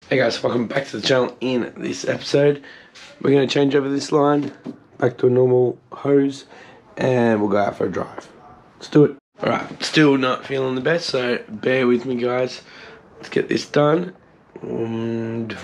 Hey guys, welcome back to the channel. In this episode, we're going to change over this line back to a normal hose and we'll go out for a drive. Let's do it. Alright, still not feeling the best, so bear with me guys. Let's get this done and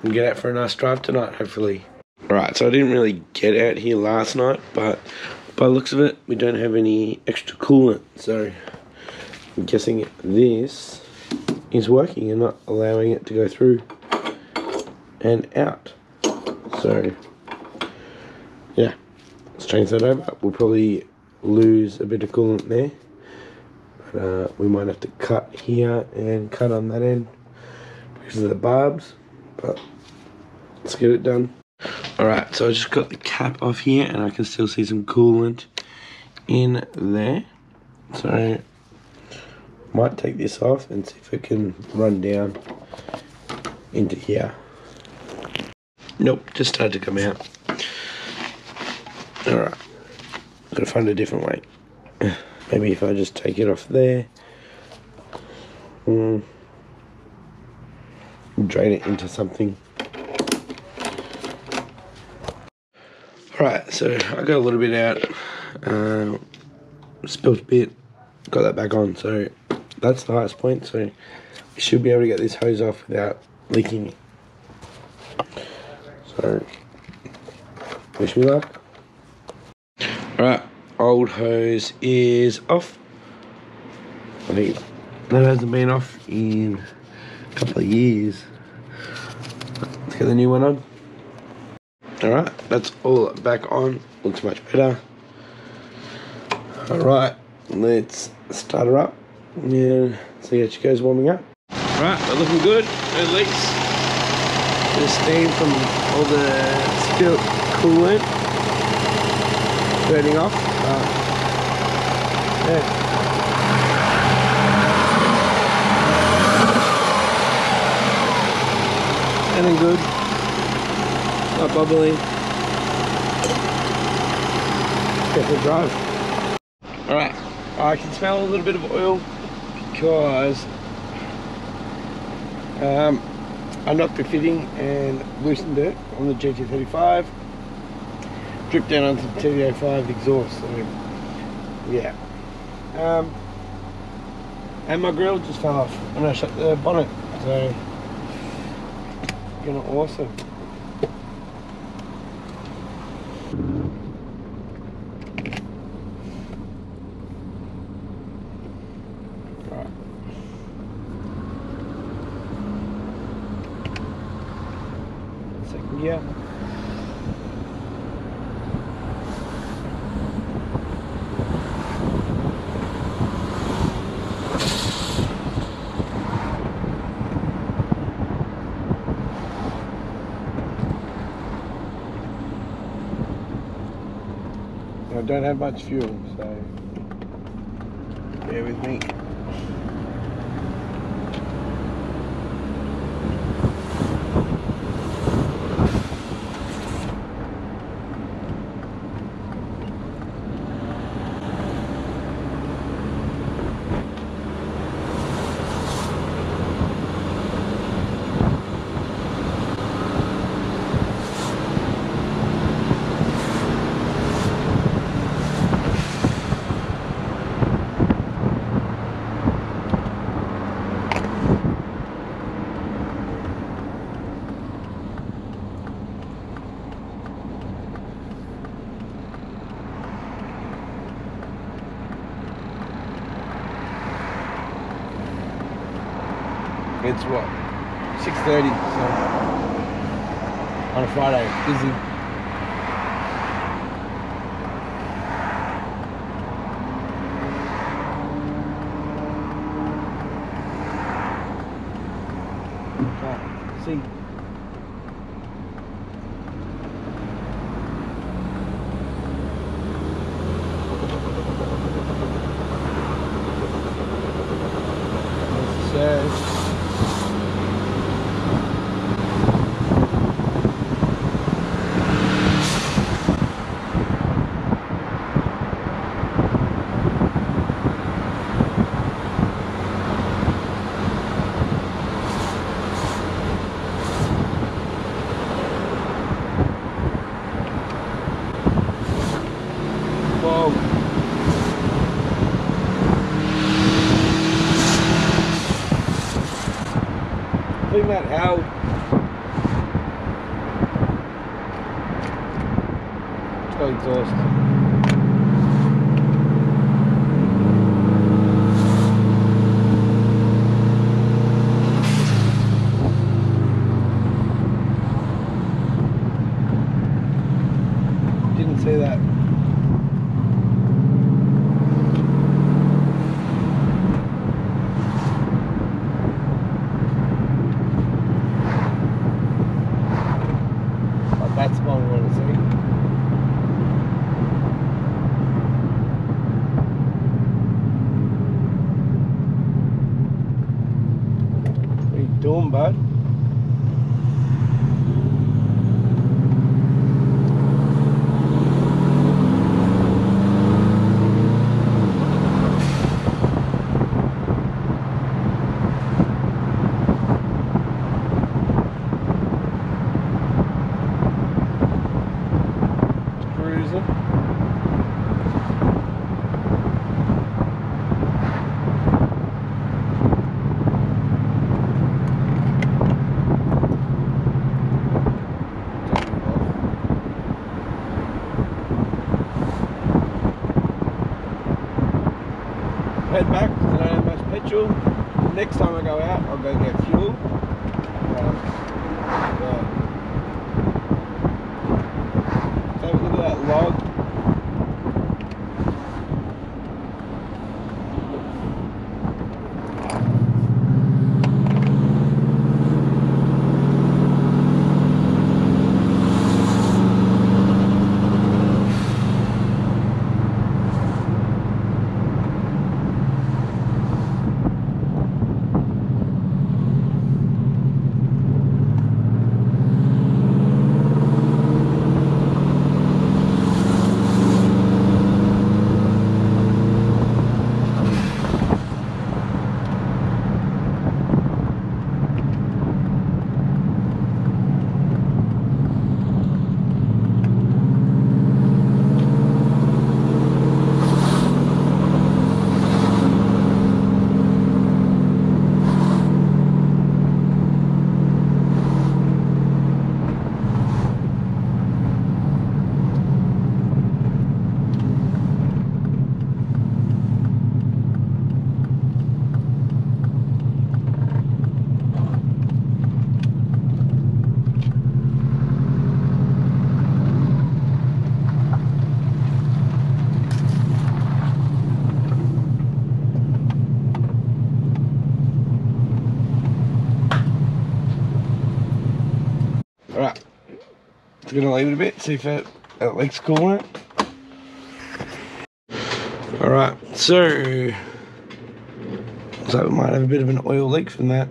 we'll get out for a nice drive tonight, hopefully. Alright, so I didn't really get out here last night, but by the looks of it, we don't have any extra coolant, so I'm guessing this is working and not allowing it to go through and out. So yeah, let's change that over. We'll probably lose a bit of coolant there, but we might have to cut here and cut on that end because of the barbs, but let's get it done. Alright, so I just got the cap off here and I can still see some coolant in there, so might take this off and see if it can run down into here. Nope, just started to come out. Alright, gotta find a different way. Maybe if I just take it off there, drain it into something. Alright, so I got a little bit out, spilled a bit, got that back on, so that's the highest point, so we should be able to get this hose off without leaking. So, wish me luck. Alright, old hose is off. I think that hasn't been off in a couple of years. Let's get the new one on. Alright, that's all back on. Looks much better. Alright, let's start her up and see how she goes warming up. Alright, we're looking good, no leaks. Bit of steam from all the spilled coolant burning off. Yeah. Sounding good. Not bubbling. Get the drive. Alright, I can smell a little bit of oil because I knocked the fitting and loosened it on the GT35, dripped down onto the TD05 exhaust, so yeah. And my grill just fell off when I shut the bonnet, so kind of awesome. Second gear. I don't have much fuel, so bear with me. It's what, 6:30, so on a Friday, busy. See. think that held. It's got exhaust. Didn't see that. That's what we want to see. What are you doing, bud? Head back because I don't have much petrol. Next time I go out, I'll go get fuel. Have a look at that log. Alright, I'm gonna leave it a bit, see if that leak's cool on it. Alright, so looks like we might have a bit of an oil leak from that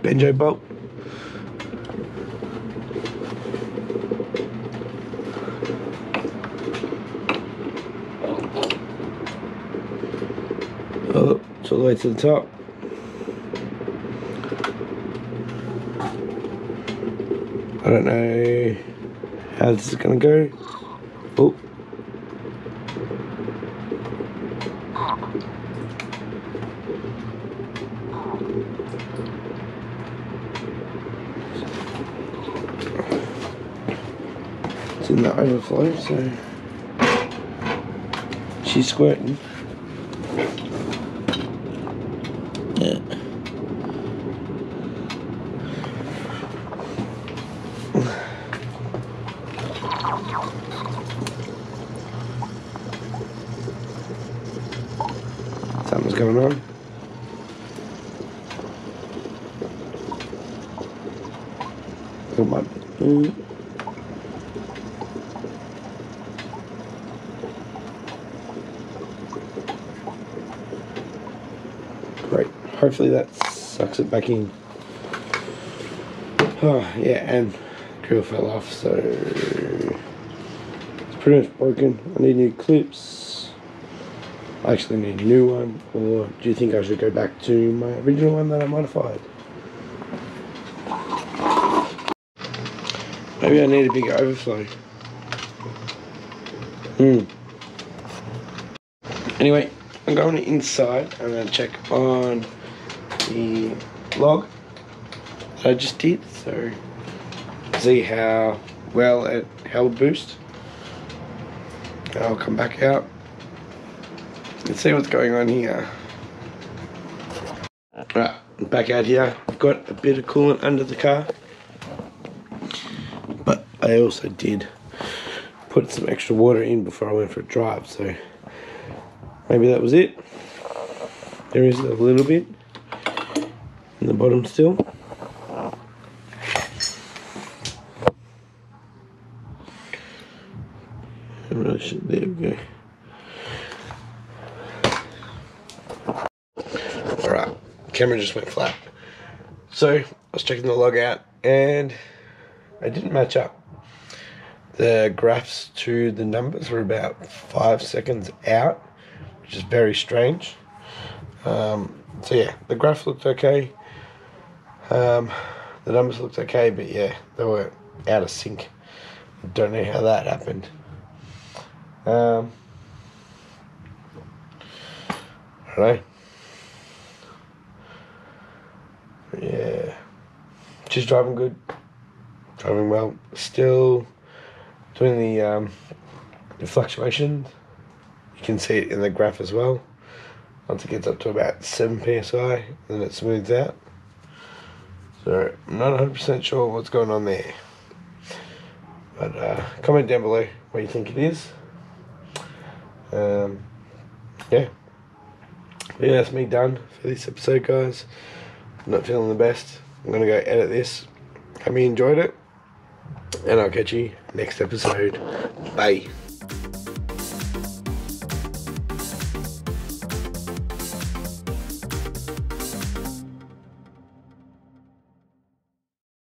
benjo bolt. Oh, it's all the way to the top. I don't know how this is going to go. Oh. It's in the overflow, so she's squirting. Yeah. Something's going on. It might be. Great. Hopefully that sucks it back in. Oh yeah, and drill fell off, so it's pretty much broken. I need new clips. I actually need a new one, or do you think I should go back to my original one that I modified? Maybe I need a bigger overflow. Anyway, I'm going inside. I'm going to check on the log that I just did. So see how well it held boost. I'll come back out and see what's going on here. Right, back out here. I've got a bit of coolant under the car, but I also did put some extra water in before I went for a drive, so maybe that was it. There is a little bit in the bottom still. There we go. Alright, camera just went flat. So I was checking the log out and I didn't match up. The graphs to the numbers were about 5 seconds out, which is very strange. So yeah, the graph looked okay. The numbers looked okay, but yeah, they were out of sync. I don't know how that happened. I don't know. Yeah, she's driving good, driving well. Still doing the fluctuations. You can see it in the graph as well. Once it gets up to about 7 psi, then it smooths out. So I'm not 100% sure what's going on there. But comment down below what you think it is. Yeah. But yeah, that's me done for this episode, guys. I'm not feeling the best. I'm gonna go edit this. Hope you enjoyed it, and I'll catch you next episode. Bye.